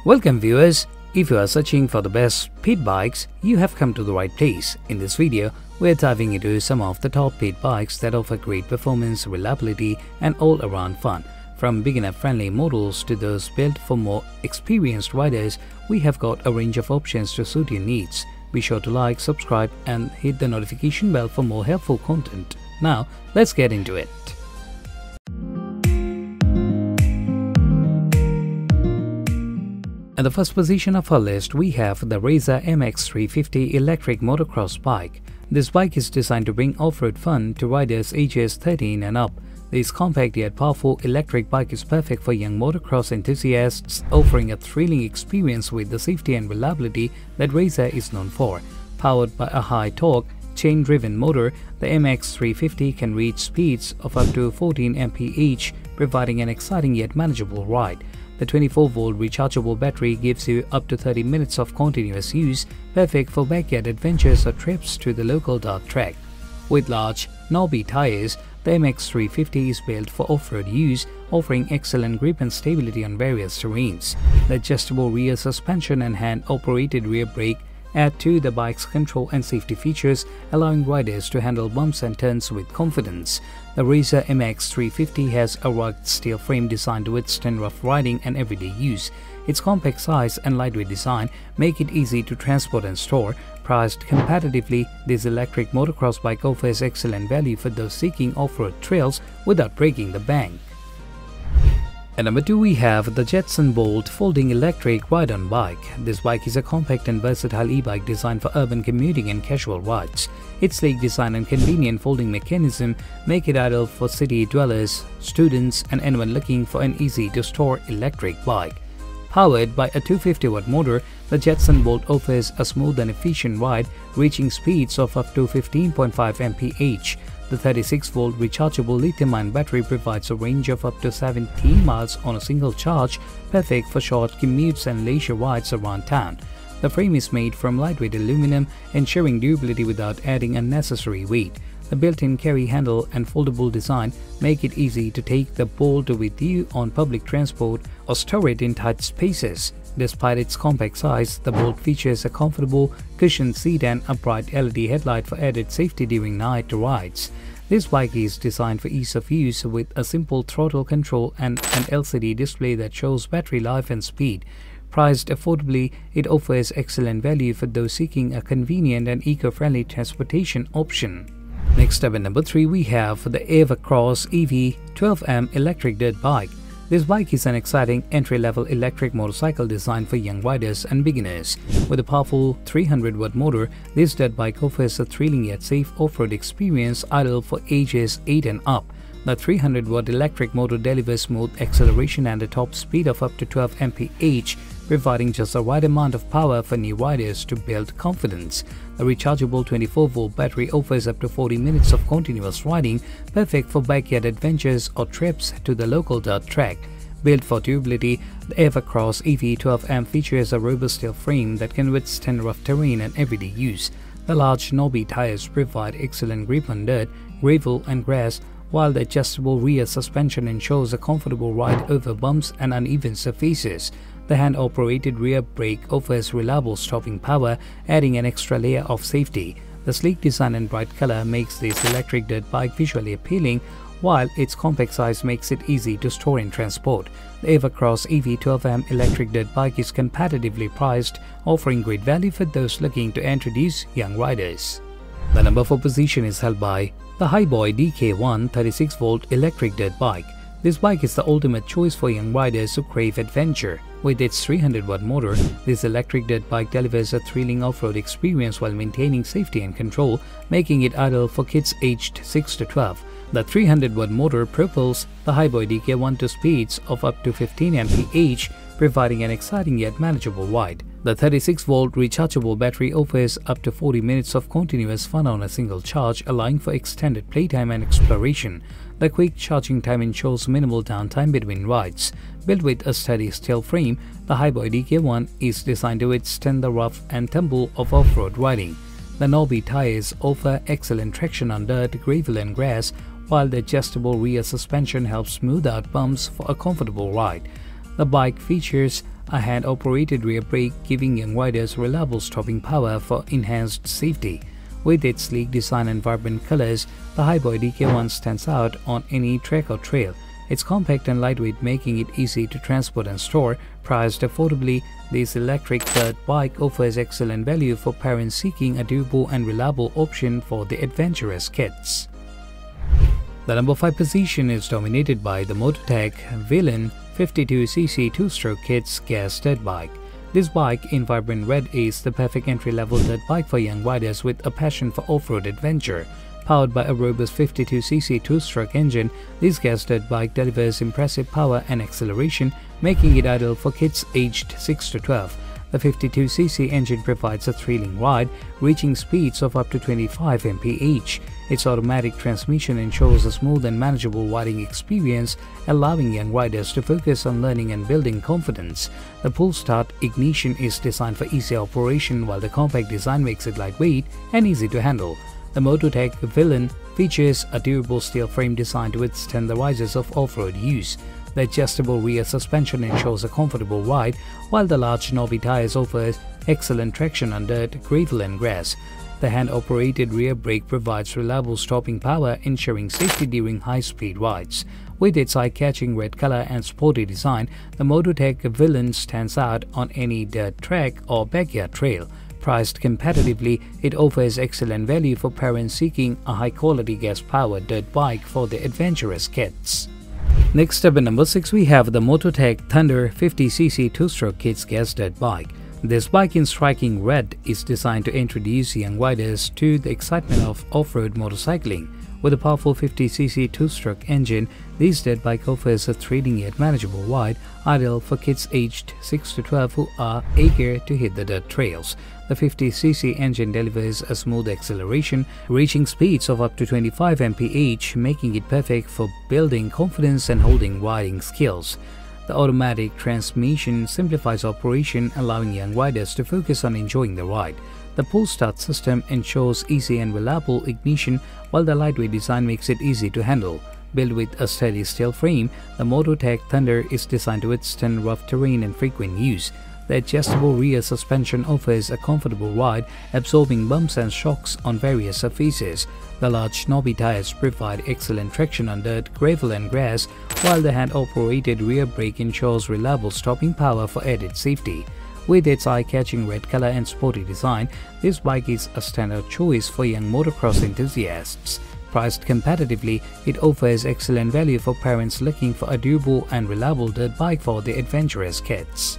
Welcome viewers, if you are searching for the best pit bikes, you have come to the right place. In this video, we are diving into some of the top pit bikes that offer great performance, reliability and all-around fun. From beginner-friendly models to those built for more experienced riders, we have got a range of options to suit your needs. Be sure to like, subscribe and hit the notification bell for more helpful content. Now, let's get into it. At the first position of our list, we have the Razer MX350 electric motocross bike. This bike is designed to bring off-road fun to riders ages 13 and up. This compact yet powerful electric bike is perfect for young motocross enthusiasts, offering a thrilling experience with the safety and reliability that Razer is known for. Powered by a high-torque, chain-driven motor, the MX350 can reach speeds of up to 14 mph, providing an exciting yet manageable ride. The 24-volt rechargeable battery gives you up to 30 minutes of continuous use, perfect for backyard adventures or trips to the local dirt track. With large, knobby tires, the MX350 is built for off-road use, offering excellent grip and stability on various terrains. The adjustable rear suspension and hand-operated rear brake add to the bike's control and safety features, allowing riders to handle bumps and turns with confidence. The Razer MX350 has a rugged steel frame designed to withstand rough riding and everyday use. Its compact size and lightweight design make it easy to transport and store. Priced competitively, this electric motocross bike offers excellent value for those seeking off-road trails without breaking the bank. At number 2, we have the Jetson Bolt folding electric ride-on bike. This bike is a compact and versatile e-bike designed for urban commuting and casual rides. Its sleek design and convenient folding mechanism make it ideal for city dwellers, students and anyone looking for an easy-to-store electric bike. Powered by a 250-watt motor, the Jetson Bolt offers a smooth and efficient ride, reaching speeds of up to 15.5 mph. The 36-volt rechargeable lithium-ion battery provides a range of up to 17 miles on a single charge, perfect for short commutes and leisure rides around town. The frame is made from lightweight aluminum, ensuring durability without adding unnecessary weight. The built-in carry handle and foldable design make it easy to take the Bolt with you on public transport or store it in tight spaces. Despite its compact size, the Bolt features a comfortable, cushioned seat and a bright LED headlight for added safety during night rides. This bike is designed for ease of use with a simple throttle control and an LCD display that shows battery life and speed. Priced affordably, it offers excellent value for those seeking a convenient and eco-friendly transportation option. Next up at number 3, we have the EVERCROSS EV12M electric dirt bike. This bike is an exciting entry-level electric motorcycle designed for young riders and beginners. With a powerful 300-watt motor, this dirt bike offers a thrilling yet safe off-road experience ideal for ages 8 and up. The 300-watt electric motor delivers smooth acceleration and a top speed of up to 12 mph, providing just the right amount of power for new riders to build confidence. The rechargeable 24-volt battery offers up to 40 minutes of continuous riding, perfect for backyard adventures or trips to the local dirt track. Built for durability, the EVERCROSS EV12M features a robust steel frame that can withstand rough terrain and everyday use. The large knobby tires provide excellent grip on dirt, gravel and grass, while the adjustable rear suspension ensures a comfortable ride over bumps and uneven surfaces. The hand-operated rear brake offers reliable stopping power, adding an extra layer of safety. The sleek design and bright color makes this electric dirt bike visually appealing, while its compact size makes it easy to store and transport. The EVERCROSS EV12M electric dirt bike is competitively priced, offering great value for those looking to introduce young riders. The number 4 position is held by the Hiboy DK1 36-volt electric dirt bike. This bike is the ultimate choice for young riders who crave adventure. With its 300-watt motor, this electric dirt bike delivers a thrilling off-road experience while maintaining safety and control, making it ideal for kids aged 6 to 12. The 300-watt motor propels the Hiboy DK1 to speeds of up to 15 mph, providing an exciting yet manageable ride. The 36-volt rechargeable battery offers up to 40 minutes of continuous fun on a single charge, allowing for extended playtime and exploration. The quick charging time ensures minimal downtime between rides. Built with a steady steel frame, the Hiboy DK1 is designed to withstand the rough and tumble of off-road riding. The knobby tires offer excellent traction on dirt, gravel and grass, while the adjustable rear suspension helps smooth out bumps for a comfortable ride. The bike features a hand-operated rear brake giving young riders reliable stopping power for enhanced safety. With its sleek design and vibrant colors, the Hiboy DK1 stands out on any track or trail. It's compact and lightweight, making it easy to transport and store. Priced affordably, this electric dirt bike offers excellent value for parents seeking a durable and reliable option for the adventurous kids. The number 5 position is dominated by the Mototech Villain 52cc 2-stroke kids gas dirt bike. This bike in vibrant red is the perfect entry-level dirt bike for young riders with a passion for off-road adventure. Powered by a robust 52cc 2-stroke engine, this gas dirt bike delivers impressive power and acceleration, making it ideal for kids aged 6 to 12. The 52cc engine provides a thrilling ride, reaching speeds of up to 25 mph. Its automatic transmission ensures a smooth and manageable riding experience, allowing young riders to focus on learning and building confidence. The pull-start ignition is designed for easy operation, while the compact design makes it lightweight and easy to handle. The Mototech Villain features a durable steel frame designed to withstand the rises of off-road use. The adjustable rear suspension ensures a comfortable ride, while the large knobby tires offer excellent traction on dirt, gravel and grass. The hand-operated rear brake provides reliable stopping power, ensuring safety during high-speed rides. With its eye-catching red color and sporty design, the Mototech Villain stands out on any dirt track or backyard trail. Priced competitively, it offers excellent value for parents seeking a high-quality gas-powered dirt bike for the adventurous kids. Next up at number 6, we have the Mototech Thunder 50cc 2-stroke kids gas dirt bike. This bike in striking red is designed to introduce young riders to the excitement of off-road motorcycling. With a powerful 50cc 2-stroke engine, this dirt bike offers a thrilling yet manageable ride, ideal for kids aged 6 to 12 who are eager to hit the dirt trails. The 50cc engine delivers a smooth acceleration, reaching speeds of up to 25 mph, making it perfect for building confidence and holding riding skills. The automatic transmission simplifies operation, allowing young riders to focus on enjoying the ride. The pull-start system ensures easy and reliable ignition, while the lightweight design makes it easy to handle. Built with a steady steel frame, the Mototech Thunder is designed to withstand rough terrain and frequent use. The adjustable rear suspension offers a comfortable ride, absorbing bumps and shocks on various surfaces. The large knobby tires provide excellent traction on dirt, gravel and grass, while the hand-operated rear brake ensures reliable stopping power for added safety. With its eye-catching red color and sporty design, this bike is a standard choice for young motocross enthusiasts. Priced competitively, it offers excellent value for parents looking for a durable and reliable dirt bike for the adventurous kids.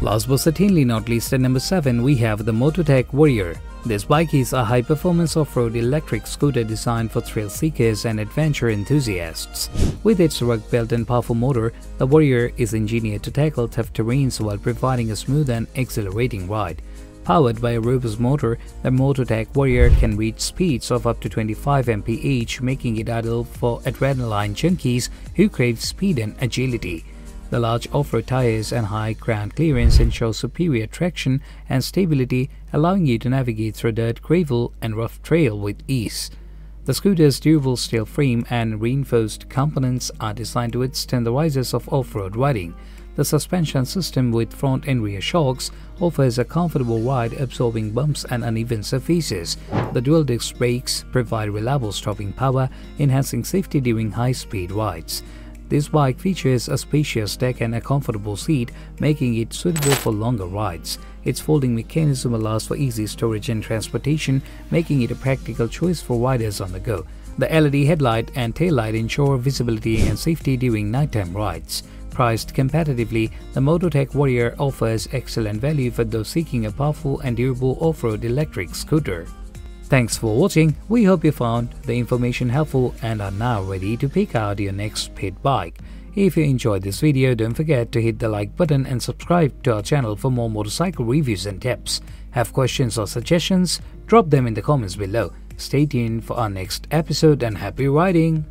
Last but certainly not least, at number 7, we have the Mototech Warrior. This bike is a high-performance off-road electric scooter designed for thrill seekers and adventure enthusiasts. With its rugged-built and powerful motor, the Warrior is engineered to tackle tough terrains while providing a smooth and exhilarating ride. Powered by a robust motor, the Mototech Warrior can reach speeds of up to 25 mph, making it ideal for adrenaline junkies who crave speed and agility. The large off-road tires and high ground clearance ensure superior traction and stability, allowing you to navigate through dirt, gravel, and rough trail with ease. The scooter's durable steel frame and reinforced components are designed to withstand the rises of off-road riding. The suspension system with front and rear shocks offers a comfortable ride, absorbing bumps and uneven surfaces. The dual-disc brakes provide reliable stopping power, enhancing safety during high-speed rides. This bike features a spacious deck and a comfortable seat, making it suitable for longer rides. Its folding mechanism allows for easy storage and transportation, making it a practical choice for riders on the go. The LED headlight and taillight ensure visibility and safety during nighttime rides. Priced competitively, the Mototech Warrior offers excellent value for those seeking a powerful and durable off-road electric scooter. Thanks for watching. We hope you found the information helpful and are now ready to pick out your next pit bike. If you enjoyed this video, don't forget to hit the like button and subscribe to our channel for more motorcycle reviews and tips. Have questions or suggestions? Drop them in the comments below. Stay tuned for our next episode and happy riding!